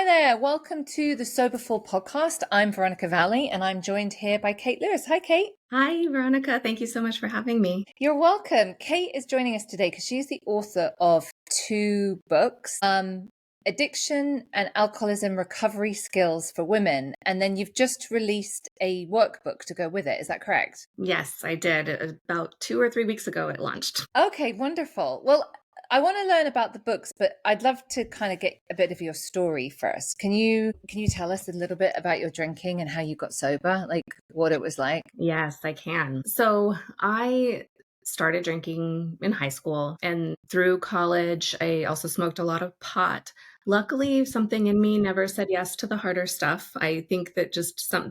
Hi there. Welcome to the Soberful Podcast. I'm Veronica Valley and I'm joined here by Kate Lewis. Hi, Kate. Hi, Veronica. Thank you so much for having me. You're welcome. Kate is joining us today because she's the author of two books, Addiction and Alcoholism Recovery Skills for Women. And then you've just released a workbook to go with it. Is that correct? Yes, I did. About 2 or 3 weeks ago, it launched. Okay, wonderful. Well, I want to learn about the books, but I'd love to kind of get a bit of your story first. Can you tell us a little bit about your drinking and how you got sober, like what it was like? Yes, I can. So I started drinking in high school, and through college, I also smoked a lot of pot. Luckily, something in me never said yes to the harder stuff. I think that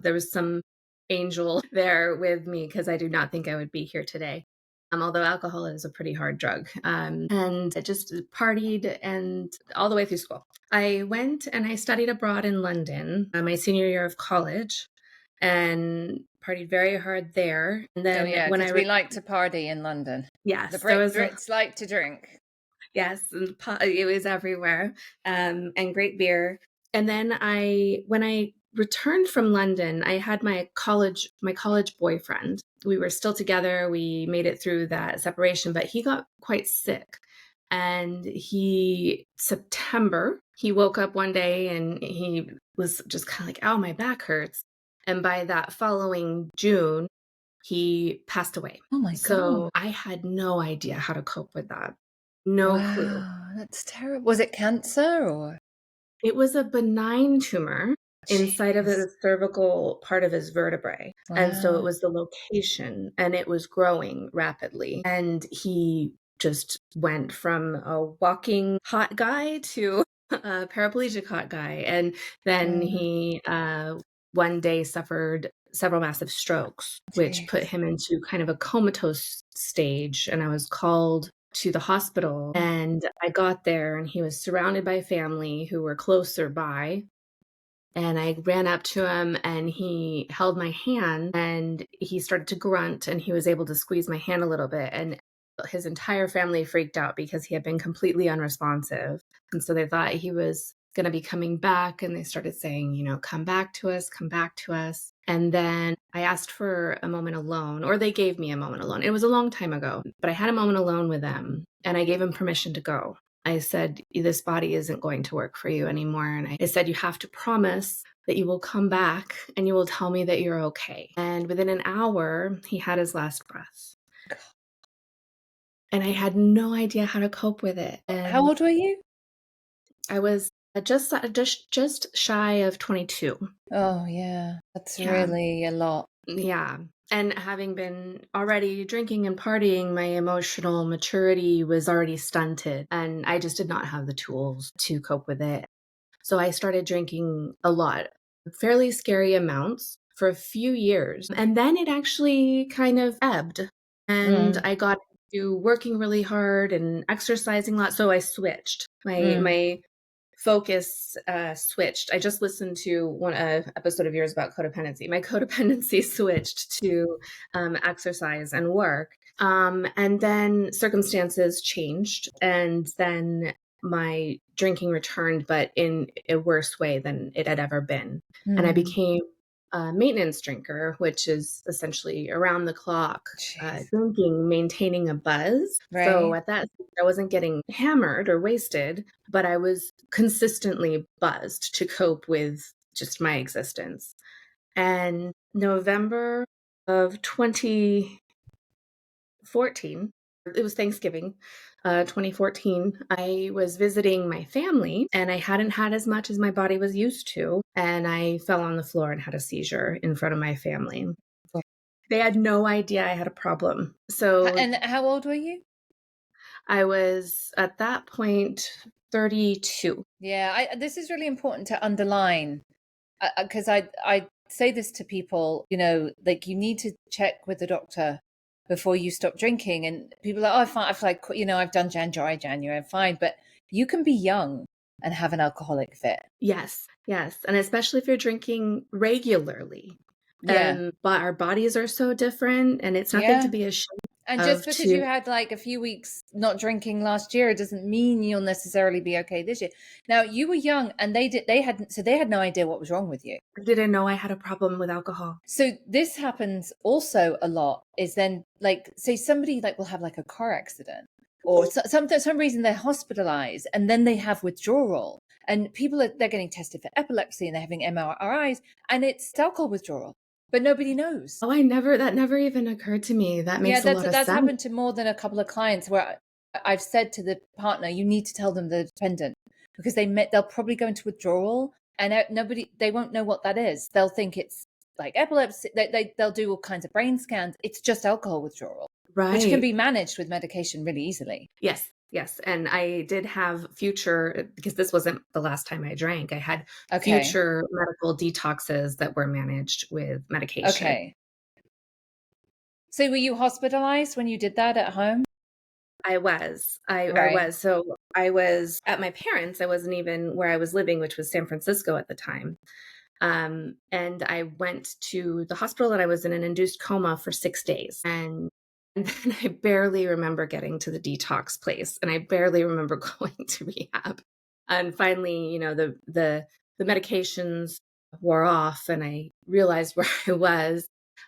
there was some angel there with me, because I do not think I would be here today. Although alcohol is a pretty hard drug. And I just partied and all the way through school. I went and I studied abroad in London my senior year of college and partied very hard there. And then we like to party in London. Yes, the Brits like to drink. Yes, and it was everywhere, and great beer. And then when I returned from London, I had my college boyfriend. We were still together. We made it through that separation, but he got quite sick. And September, he woke up one day and he was just kind of like, "Oh, my back hurts." And by that following June, he passed away. Oh my God. So I had no idea how to cope with that. No clue. That's terrible. Was it cancer or? It was a benign tumor inside of the cervical part of his vertebrae. Wow. And so it was the location, and it was growing rapidly. And he just went from a walking hot guy to a paraplegic hot guy. And then he one day suffered several massive strokes, which put him into kind of a comatose stage. And I was called to the hospital, and I got there and he was surrounded by family who were closer by. And I ran up to him and he held my hand and he started to grunt, and he was able to squeeze my hand a little bit. And his entire family freaked out because he had been completely unresponsive. And so they thought he was going to be coming back, and they started saying, "Come back to us, come back to us." And then I asked for a moment alone, or they gave me a moment alone. It was a long time ago, but I had a moment alone with them, and I gave him permission to go. I said, "This body isn't going to work for you anymore." And I said, "You have to promise that you will come back and you will tell me that you're okay." And within an hour, he had his last breath. And I had no idea how to cope with it. And how old were you? I was just shy of 22. Oh, yeah. That's really a lot. Yeah. And having been already drinking and partying, my emotional maturity was already stunted, and I just did not have the tools to cope with it. So I started drinking a lot, fairly scary amounts, for a few years. And then it actually kind of ebbed, and I got to working really hard and exercising a lot. So I switched. My focus switched. I just listened to one episode of yours about codependency. My codependency switched to exercise and work. And then circumstances changed, and then my drinking returned, but in a worse way than it had ever been. And I became a maintenance drinker, which is essentially around the clock drinking, maintaining a buzz. Right. So at that, I wasn't getting hammered or wasted, but I was consistently buzzed to cope with just my existence. And November of 2014, it was Thanksgiving, 2014, I was visiting my family, and I hadn't had as much as my body was used to, and I fell on the floor and had a seizure in front of my family. They had no idea I had a problem. So, and how old were you? I was at that point 32. Yeah, this is really important to underline, because I say this to people, like you need to check with the doctor before you stop drinking. And people are like, "Oh, I feel like, I've done January, I'm fine." But you can be young and have an alcoholic fit. Yes. And especially if you're drinking regularly. Yeah. But our bodies are so different, and it's nothing to be ashamed And just because you had like a few weeks not drinking last year doesn't mean you'll necessarily be okay this year. Now, you were young and they had no idea what was wrong with you. I didn't know I had a problem with alcohol. So this happens also a lot, is then like, say somebody like will have like a car accident or some reason they're hospitalized and then they have withdrawal, and they're getting tested for epilepsy and they're having MRIs and it's alcohol withdrawal. But nobody knows. Oh, that never even occurred to me. That makes a lot of sense. That's happened to more than a couple of clients where I've said to the partner, you need to tell them the dependent, because they'll probably go into withdrawal and they won't know what that is. They'll think it's like epilepsy. They'll do all kinds of brain scans. It's just alcohol withdrawal, right? Which can be managed with medication really easily. Yes. And I did have future, because this wasn't the last time I drank, I had future medical detoxes that were managed with medication. Okay. So were you hospitalized when you did that at home? I was. I was. So I was at my parents'. I wasn't even where I was living, which was San Francisco at the time. And I went to the hospital and I was in an induced coma for 6 days. And then I barely remember getting to the detox place, and I barely remember going to rehab. And finally, the medications wore off and I realized where I was.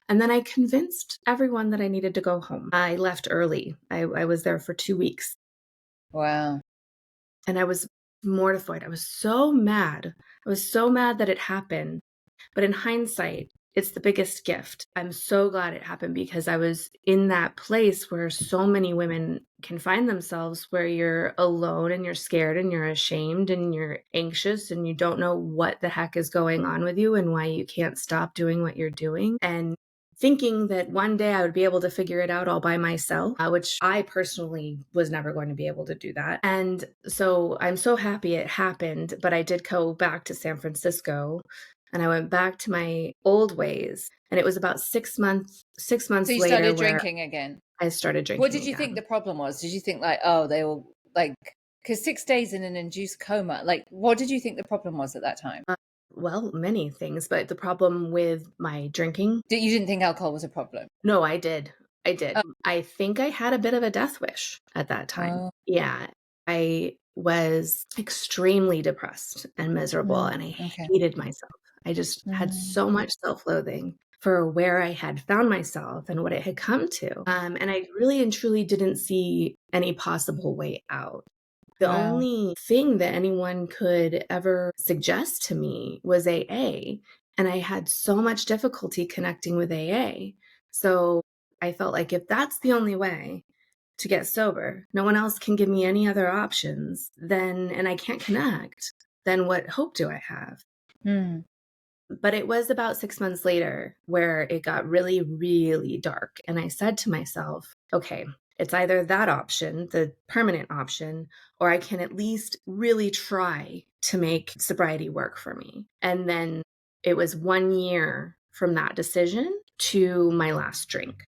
And then I convinced everyone that I needed to go home. I left early. I was there for 2 weeks. Wow. And I was mortified. I was so mad. I was so mad that it happened. But in hindsight, it's the biggest gift. I'm so glad it happened, because I was in that place where so many women can find themselves, where you're alone and you're scared and you're ashamed and you're anxious and you don't know what the heck is going on with you and why you can't stop doing what you're doing. And thinking that one day I would be able to figure it out all by myself, which I personally was never going to be able to do that. And so I'm so happy it happened, but I did go back to San Francisco. And I went back to my old ways. And it was about 6 months later. So you started drinking again? I started drinking. What did you think the problem was? Did you think like, oh, they all like, because 6 days in an induced coma, like what did you think the problem was at that time? Well, many things, but the problem with my drinking. You didn't think alcohol was a problem? No, I did. Oh. I think I had a bit of a death wish at that time. Oh. Yeah. I was extremely depressed and miserable, and I hated myself. I just had so much self-loathing for where I had found myself and what it had come to. And I really and truly didn't see any possible way out. The only thing that anyone could ever suggest to me was AA. And I had so much difficulty connecting with AA. So I felt like if that's the only way to get sober, no one else can give me any other options, and I can't connect, then what hope do I have? But it was about 6 months later where it got really, really dark. And I said to myself, okay, it's either that option, the permanent option, or I can at least really try to make sobriety work for me. And then it was 1 year from that decision to my last drink.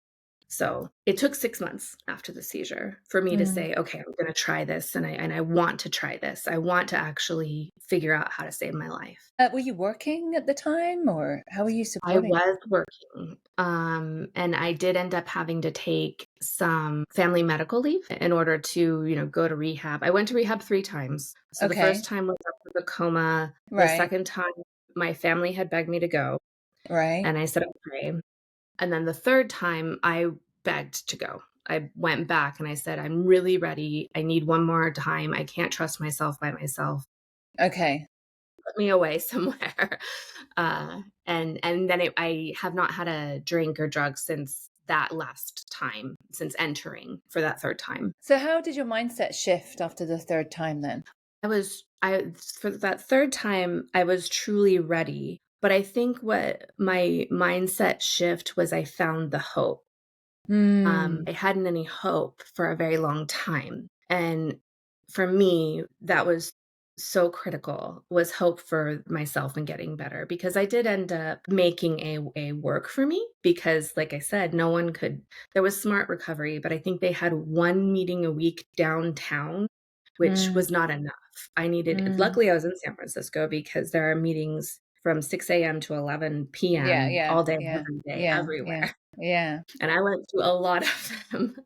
So it took 6 months after the seizure for me to say, okay, I'm going to try this. And I want to try this. I want to actually figure out how to save my life. Were you working at the time, or how were you supporting? I was working. And I did end up having to take some family medical leave in order to, go to rehab. I went to rehab 3 times. So the first time was after the coma. The second time, my family had begged me to go. Right. And I said, okay. And then the third time I begged to go. I went back and I said, I'm really ready. I need one more time. I can't trust myself by myself. Okay. Put me away somewhere. And then I have not had a drink or drug since that last time, since entering for that third time. So how did your mindset shift after the third time then? For that third time, I was truly ready. But I think what my mindset shift was, I found the hope. I hadn't any hope for a very long time. And for me, that was so critical, was hope for myself and getting better, because I did end up making a work for me, because like I said, no one could, there was Smart Recovery, but I think they had 1 meeting a week downtown, which was not enough. I needed, luckily I was in San Francisco, because there are meetings from 6 a.m. to 11 p.m. all day, every day, everywhere. Yeah. And I went through a lot of them.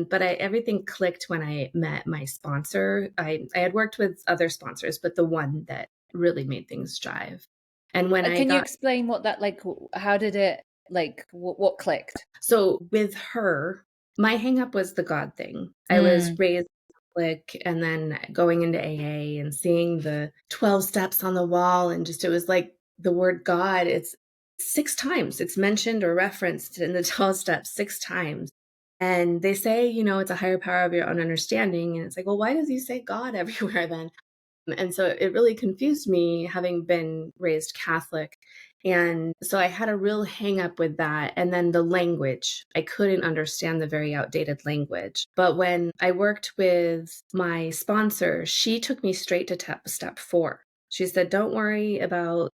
But everything clicked when I met my sponsor. I had worked with other sponsors, but the one that really made things drive. And when I Can you got explain what that, like, how did it, like, what clicked? so with her, my hang up was the God thing. I was Mm. raised Catholic and then going into AA and seeing the 12 steps on the wall, and just it was like the word God, it's 6 times. It's mentioned or referenced in the 12 steps 6 times. And they say, it's a higher power of your own understanding. And it's like, well, why does he say God everywhere then? And so it really confused me, having been raised Catholic. And so I had a real hang up with that. And then the language, I couldn't understand the very outdated language. But when I worked with my sponsor, she took me straight to step 4. She said, don't worry about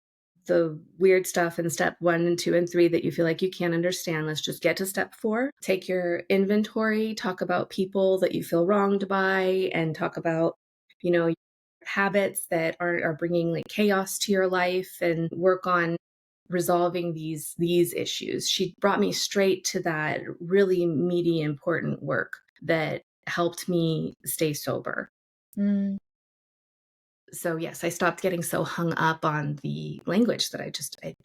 the weird stuff in step 1 and 2 and 3 that you feel like you can't understand. Let's just get to step 4. Take your inventory, talk about people that you feel wronged by, and talk about, habits that are bringing like chaos to your life, and work on resolving these issues. She brought me straight to that really meaty, important work that helped me stay sober. Mm. So yes, I stopped getting so hung up on the language that I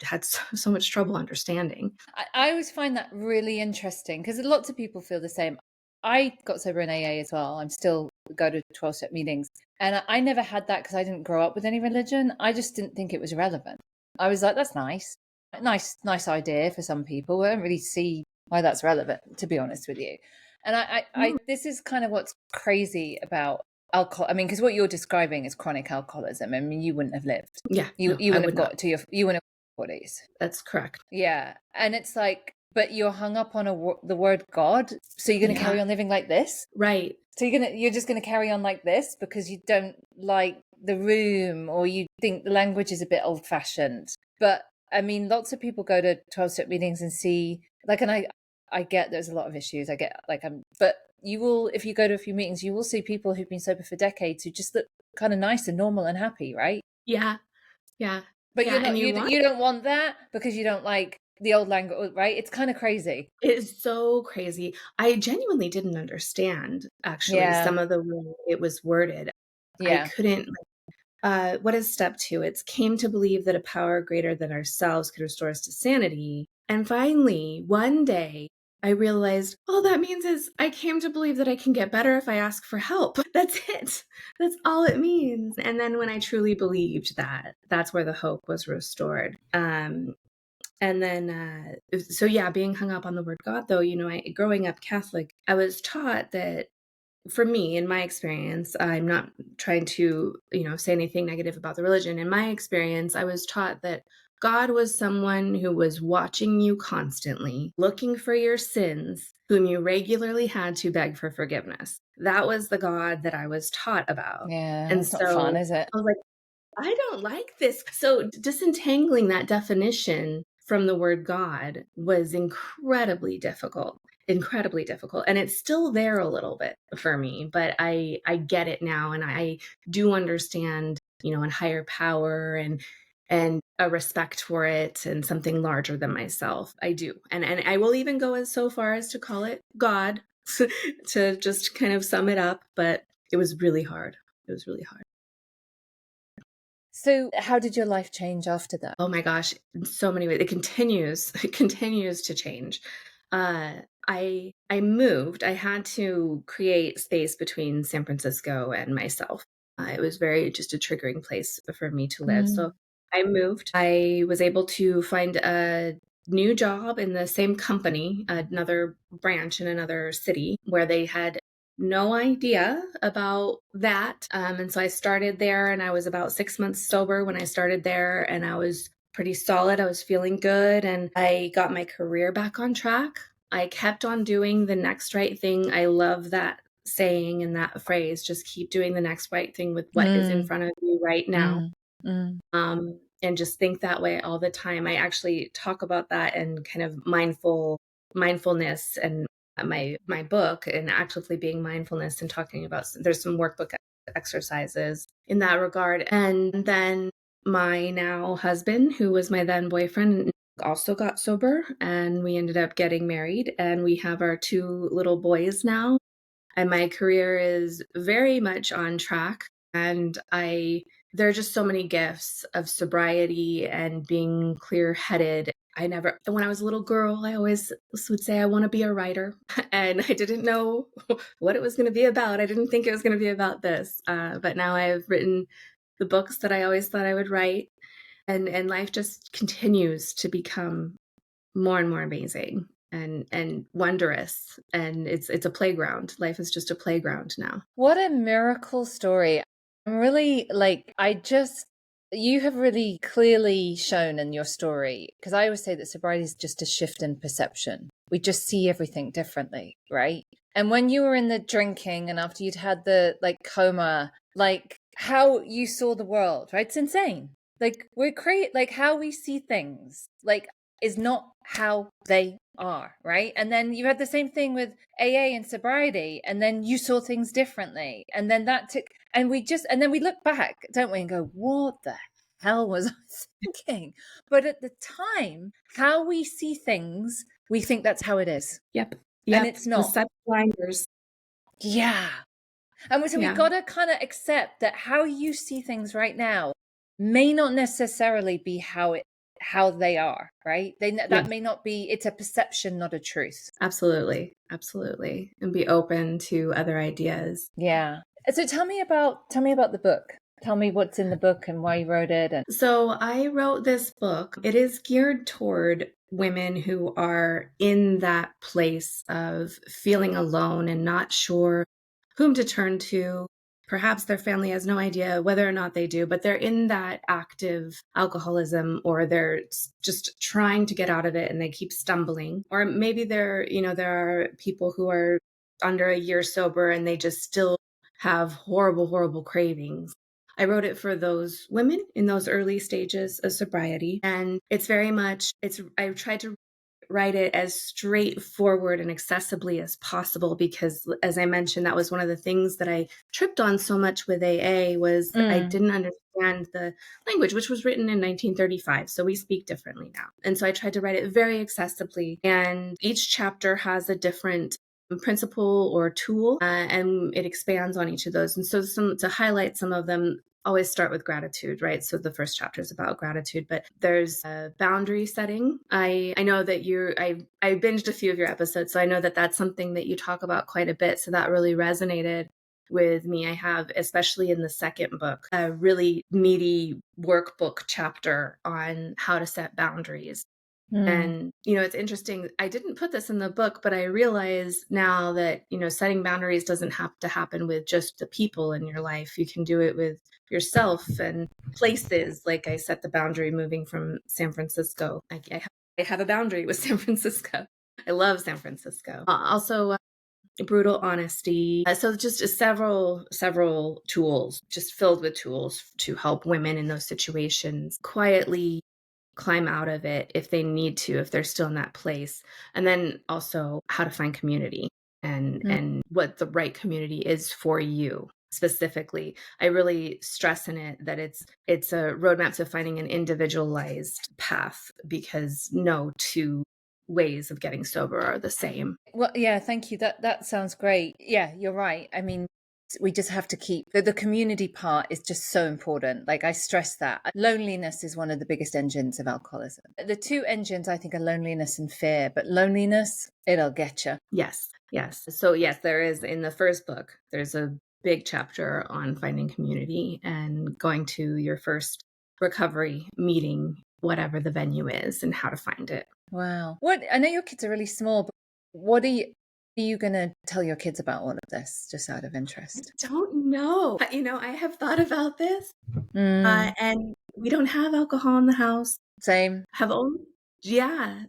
had so much trouble understanding. I always find that really interesting because lots of people feel the same. I got sober in AA as well. I'm still go to 12-step meetings. And I never had that because I didn't grow up with any religion. I just didn't think it was relevant. I was like, that's nice. Nice idea for some people. I don't really see why that's relevant, to be honest with you. And this is kind of what's crazy about alcohol. I mean, because what you're describing is chronic alcoholism. I mean, you wouldn't have lived. Yeah, You no, wouldn't have got to you wouldn't have 40s. That's correct. Yeah. And it's like, but you're hung up on the word God. So you're going to carry on living like this? Right. So you're just going to carry on like this because you don't like the room, or you think the language is a bit old fashioned. But I mean, lots of people go to 12-step meetings and see, like, and I get there's a lot of issues. I get but you will, if you go to a few meetings, you will see people who've been sober for decades who just look kind of nice and normal and happy, right? Yeah. Yeah. But yeah, you're not, and you don't want that because you don't like the old language, right? It's kind of crazy. It's so crazy. I genuinely didn't understand, actually, some of the way it was worded. I Yeah. couldn't, what is step 2? It's came to believe that a power greater than ourselves could restore us to sanity. And finally, one day, I realized, all that means is I came to believe that I can get better if I ask for help. That's it. That's all it means. And then when I truly believed that, that's where the hope was restored. And then, so yeah, being hung up on the word God, though, growing up Catholic, I was taught that, for me, in my experience, I'm not trying to, say anything negative about the religion. In my experience, I was taught that God was someone who was watching you constantly, looking for your sins, whom you regularly had to beg for forgiveness. That was the God that I was taught about. Yeah. And That's not fun, is it? I was like, I don't like this. So disentangling that definition from the word God was incredibly difficult. Incredibly difficult. And it's still there a little bit for me, but I get it now, and I do understand, and higher power and a respect for it and something larger than myself. I do. And I will even go as so far as to call it God to just kind of sum it up, but it was really hard. It was really hard. So how did your life change after that? Oh my gosh, in so many ways. It continues to change. I moved. I had to create space between San Francisco and myself. It was very just a triggering place for me to live. So I moved. I was able to find a new job in the same company, another branch in another city, where they had no idea about that. And so I started there, and I was about 6 months sober when I started there, and I was pretty solid. I was feeling good, and I got my career back on track. I kept on doing the next right thing. I love that saying and that phrase, just keep doing the next right thing with what is in front of you right now. And just think that way all the time. I actually talk about that in kind of mindfulness and my book, and actively being mindfulness, and talking about, there's some workbook exercises in that regard. And then my now husband, who was my then boyfriend, also got sober, and we ended up getting married, and we have our 2 little boys now. And my career is very much on track. And there are just so many gifts of sobriety and being clear-headed. When I was a little girl, I always would say, I want to be a writer. And I didn't know what it was going to be about. I didn't think it was going to be about this. But now I've written the books that I always thought I would write. And life just continues to become more and more amazing and wondrous. And it's a playground. Life is just a playground now. What a miracle story. I'm really you have really clearly shown in your story, because I always say that sobriety is just a shift in perception. We just see everything differently, right? And when you were in the drinking and after you'd had the coma, how you saw the world, right? It's insane. How we see things, is not how they are, right? And then you had the same thing with AA and sobriety, and then you saw things differently. And then and then we look back, don't we, and go, what the hell was I thinking? But at the time, how we see things, we think that's how it is. Yep. And it's not. Such blinders. Yeah. And so we got to kind of accept that how you see things right now may not necessarily be how they are, right? That may not be, it's a perception, not a truth. Absolutely. And be open to other ideas. Yeah. So tell me about the book. Tell me what's in the book and why you wrote it. So I wrote this book. It is geared toward women who are in that place of feeling alone and not sure whom to turn to. Perhaps their family has no idea whether or not they do, but they're in that active alcoholism, or they're just trying to get out of it and they keep stumbling. Or maybe there are people who are under a year sober and they just still have horrible, horrible cravings. I wrote it for those women in those early stages of sobriety. And it's very much, I tried to write it as straightforward and accessibly as possible, because as I mentioned, that was one of the things that I tripped on so much with AA was I didn't understand the language, which was written in 1935. So we speak differently now. And so I tried to write it very accessibly. And each chapter has a different principle or tool, and it expands on each of those. And so to highlight some of them, always start with gratitude, right? So the first chapter is about gratitude, but there's a boundary setting. I know that I binged a few of your episodes, so I know that that's something that you talk about quite a bit. So that really resonated with me. I have, especially in the second book, a really meaty workbook chapter on how to set boundaries. And, it's interesting. I didn't put this in the book, but I realize now that, setting boundaries doesn't have to happen with just the people in your life. You can do it with yourself and places. Like I set the boundary moving from San Francisco. I have a boundary with San Francisco. I love San Francisco. Also, brutal honesty. So just several tools, just filled with tools to help women in those situations quietly climb out of it if they need to, if they're still in that place. And then also how to find community and what the right community is for you specifically. I really stress in it that it's a roadmap to finding an individualized path, because no two ways of getting sober are the same. Well, yeah, thank you. That sounds great. Yeah, you're right. I mean, we just have to keep the community part is just so important. Like I stress that loneliness is one of the biggest engines of alcoholism. The two engines I think are loneliness and fear, but loneliness, it'll get you. Yes. So yes, there is, in the first book, there's a big chapter on finding community and going to your first recovery meeting, whatever the venue is, and how to find it. Wow. I know your kids are really small, but what are you going to tell your kids about all of this, just out of interest? I don't know. I have thought about this, and we don't have alcohol in the house. Same.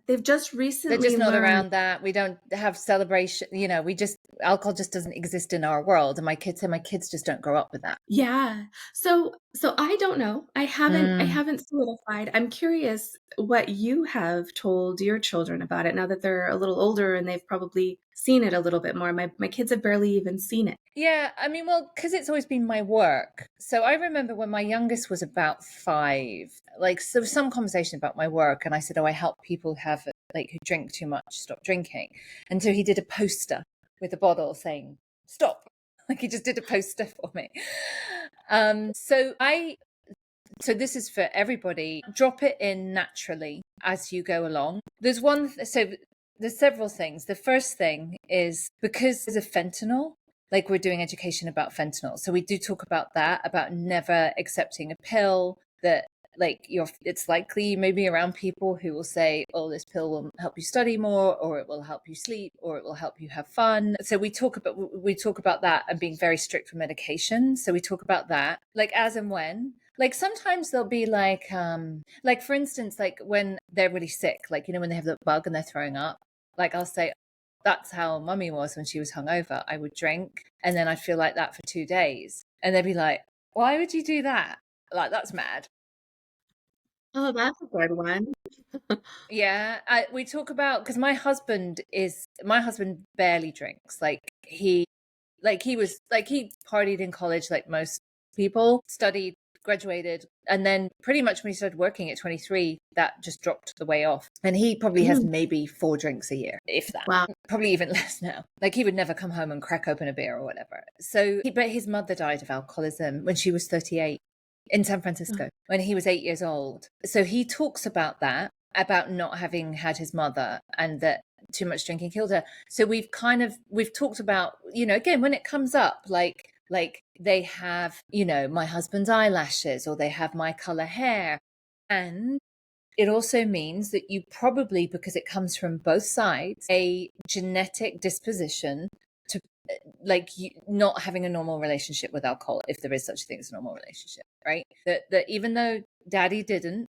They've just recently They're just not around that. We don't have celebration. We just alcohol just doesn't exist in our world. And my kids just don't grow up with that. Yeah. So I don't know. I haven't solidified. I'm curious what you have told your children about it now that they're a little older and they've probably seen it a little bit more. My kids have barely even seen it. Yeah, I mean, well, because it's always been my work. So I remember when my youngest was about 5, like, so some conversation about my work, and I said, oh, I help people have, like, who drink too much, stop drinking. And so he did a poster with a bottle saying, stop. Like, he just did a poster for me. So this is for everybody. Drop it in naturally as you go along. There's several things. The first thing is because there's a fentanyl, like we're doing education about fentanyl. So we do talk about that, about never accepting a pill, that like it's likely you may be around people who will say, oh, this pill will help you study more, or it will help you sleep, or it will help you have fun. So we talk about that and being very strict with medication. So we talk about that, like as and when. Like sometimes they'll be like for instance, like when they're really sick, like, you know, when they have the bug and they're throwing up, like I'll say, that's how mummy was when she was hungover. I would drink and then I'd feel like that for 2 days. And they'd be like, why would you do that? Like, that's mad. Oh, that's a good one. Yeah. We talk about, because my husband barely drinks. He partied in college like most people, studied, graduated, and then pretty much when he started working at 23, that just dropped the way off. And he probably has maybe 4 drinks a year, if that. Wow. Probably even less now. Like he would never come home and crack open a beer or whatever. But his mother died of alcoholism when she was 38 in San Francisco, when he was 8 years old. So he talks about that, about not having had his mother, and that too much drinking killed her. So we've talked about, you know, again, when it comes up, like they have, you know, my husband's eyelashes, or they have my color hair. And it also means that you probably, because it comes from both sides, a genetic disposition to like you not having a normal relationship with alcohol, if there is such a thing as a normal relationship, right? That even though daddy didn't,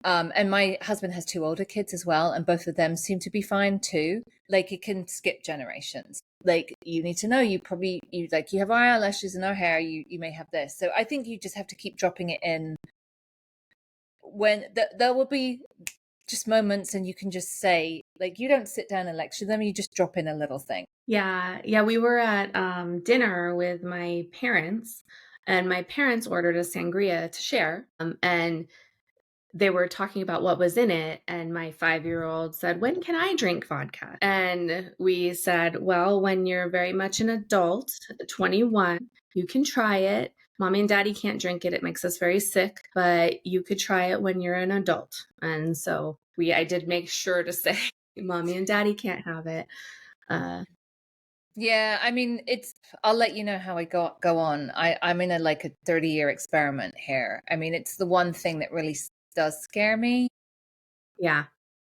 and my husband has 2 older kids as well, and both of them seem to be fine too. Like it can skip generations. Like you need to know, you have our eyelashes and our hair, you may have this. So I think you just have to keep dropping it in when there will be just moments, and you can just say, like, you don't sit down and lecture them, you just drop in a little thing. Yeah. We were at dinner with my parents, and my parents ordered a sangria to share. And they were talking about what was in it, and my 5-year-old said, when can I drink vodka? And we said, well, when you're very much an adult, 21, you can try it. Mommy and daddy can't drink it. It makes us very sick, but you could try it when you're an adult. And so I did make sure to say, mommy and daddy can't have it. Yeah, I mean, I'll let you know how I go on. I'm in a 30-year experiment here. I mean, it's the one thing that really does scare me. Yeah.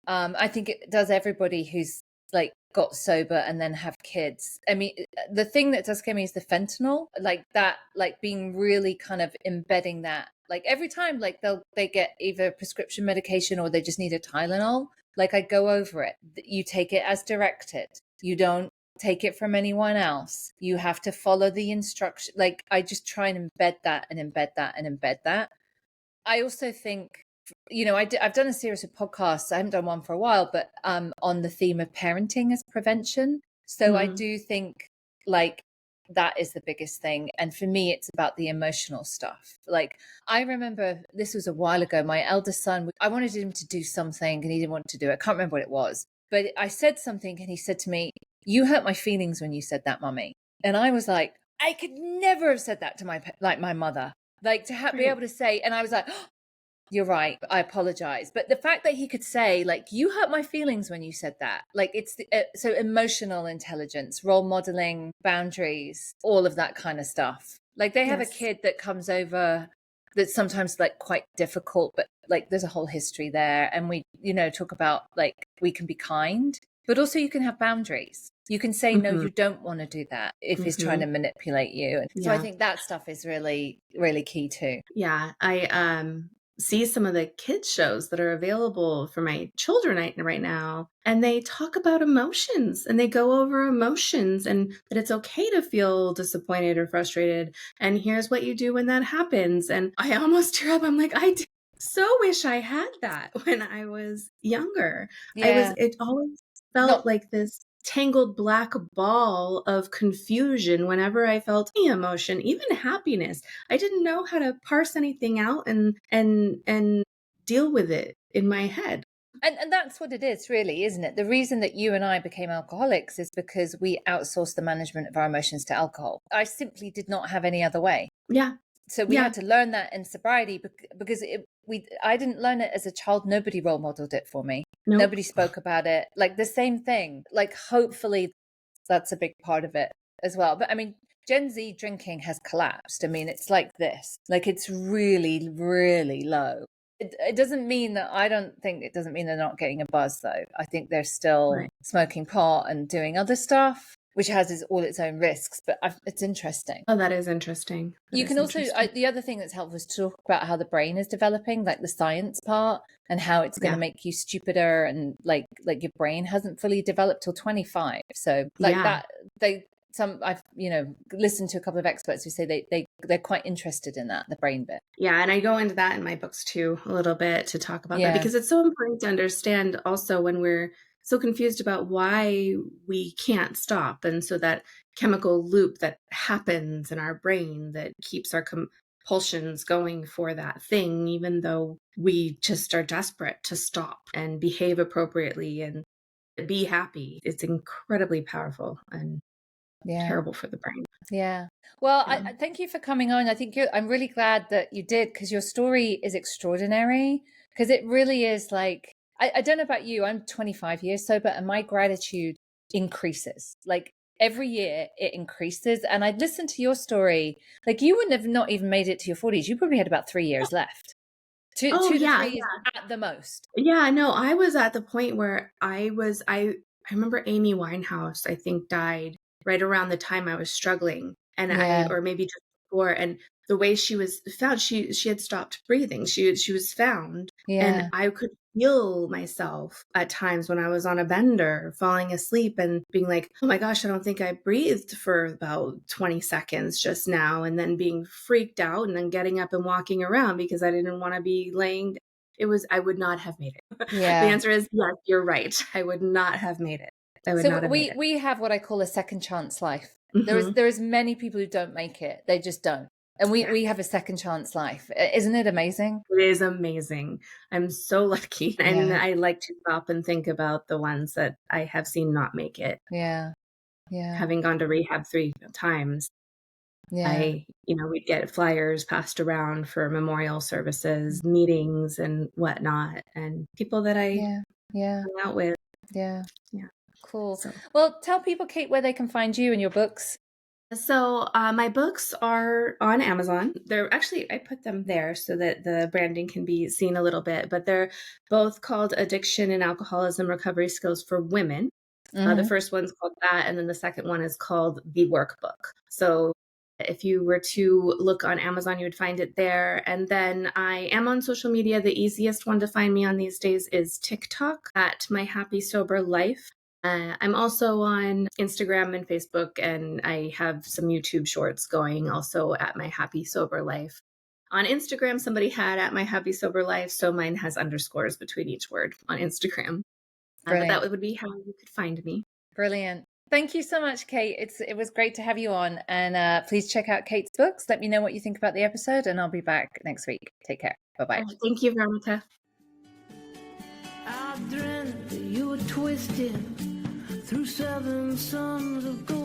I think it does everybody who's like got sober and then have kids. I mean, the thing that does scare me is the fentanyl, like that, like being really kind of embedding that, like every time, like they get either prescription medication or they just need a Tylenol. Like I go over it. You take it as directed. You don't take it from anyone else. You have to follow the instruction. Like I just try and embed that and embed that and embed that. I also think, you know, I've done a series of podcasts. I haven't done one for a while, but on the theme of parenting as prevention. So I do think like that is the biggest thing. And for me, it's about the emotional stuff. Like I remember this was a while ago, my eldest son, I wanted him to do something and he didn't want to do it. I can't remember what it was, but I said something and he said to me, you hurt my feelings when you said that, mummy. And I was like, I could never have said that to my mother. Like to be able to say, and I was like, oh, you're right, I apologize. But the fact that he could say, like, you hurt my feelings when you said that, like it's so emotional intelligence, role modeling, boundaries, all of that kind of stuff. Like they have a kid that comes over that's sometimes like quite difficult, but like there's a whole history there. And we, you know, talk about like we can be kind, but also you can have boundaries. You can say, no, you don't want to do that if he's trying to manipulate you. And so I think that stuff is really, really key too. Yeah. see some of the kids shows that are available for my children right now, and they talk about emotions and they go over emotions and that it's okay to feel disappointed or frustrated. And here's what you do when that happens. And I almost tear up. I'm like, so wish I had that when I was younger. Yeah. It always felt like this tangled black ball of confusion whenever I felt any emotion, even happiness. I didn't know how to parse anything out and deal with it in my head. And that's what it is, really, isn't it? The reason that you and I became alcoholics is because we outsourced the management of our emotions to alcohol. I simply did not have any other way. Yeah. So we had to learn that in sobriety because I didn't learn it as a child. Nobody role modeled it for me. Nope. Nobody spoke about it. Like the same thing. Like hopefully that's a big part of it as well. But I mean, Gen Z drinking has collapsed. I mean, it's like this. Like it's really, really low. It doesn't mean that it doesn't mean they're not getting a buzz though. I think they're still smoking pot and doing other stuff, which has all its own risks, but it's interesting. Oh, that is interesting. You can also, the other thing that's helpful is to talk about how the brain is developing, like the science part and how it's going to make you stupider and like your brain hasn't fully developed till 25. So I've listened to a couple of experts who say they're quite interested in that, the brain bit. Yeah, and I go into that in my books too a little bit to talk about that, because it's so important to understand also when we're so confused about why we can't stop. And so that chemical loop that happens in our brain that keeps our compulsions going for that thing, even though we just are desperate to stop and behave appropriately and be happy. It's incredibly powerful and terrible for the brain. Yeah. Well, I thank you for coming on. I think I'm really glad that you did, because your story is extraordinary, because it really is like, I don't know about you, I'm 25 years sober and my gratitude increases. Like every year it increases. And I'd listen to your story, like you wouldn't have not even made it to your 40s. You probably had about 3 years left. Two to 3 years at the most. Yeah, no, I was at the point where I remember Amy Winehouse, I think, died right around the time I was struggling, and or maybe just before. And the way she was found, she had stopped breathing. She was found, and I could feel myself at times when I was on a bender, falling asleep and being like, "Oh my gosh, I don't think I breathed for about 20 seconds just now," and then being freaked out and then getting up and walking around because I didn't want to be laying. I would not have made it. The answer is yes, you're right. I would not have made it. We have what I call a second chance life. Mm-hmm. There is many people who don't make it. They just don't. And we have a second chance life. Isn't it amazing? It is amazing. I'm so lucky. And I like to stop and think about the ones that I have seen not make it. Yeah. Yeah. Having gone to rehab 3 times. Yeah. We'd get flyers passed around for memorial services, meetings and whatnot, and people that I hung out with. Yeah. Yeah. Cool. Well, tell people, Kate, where they can find you and your books. So my books are on Amazon. They're actually, I put them there so that the branding can be seen a little bit, but they're both called Addiction and Alcoholism Recovery Skills for Women. Mm-hmm. The first one's called that, and then the second one is called The Workbook. So if you were to look on Amazon, you would find it there. And then I am on social media. The easiest one to find me on these days is TikTok at My Happy Sober Life. I'm also on Instagram and Facebook, and I have some YouTube shorts going also at My Happy Sober Life. On Instagram, somebody had at My Happy Sober Life, so mine has underscores between each word on Instagram. But that would be how you could find me. Brilliant. Thank you so much, Kate. It was great to have you on. And please check out Kate's books. Let me know what you think about the episode, and I'll be back next week. Take care. Bye-bye. Thank you, Veronica. I dreamt you were twisted through 7 suns of gold.